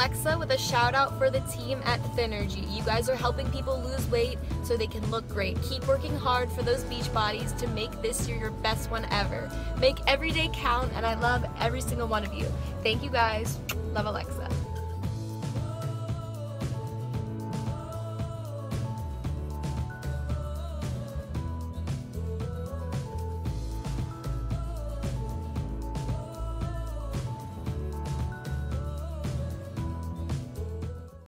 Alexa with a shout out for the team at Thinergy. You guys are helping people lose weight so they can look great. Keep working hard for those beach bodies to make this year your best one ever. Make every day count, and I love every single one of you. Thank you guys. Love, Alexa.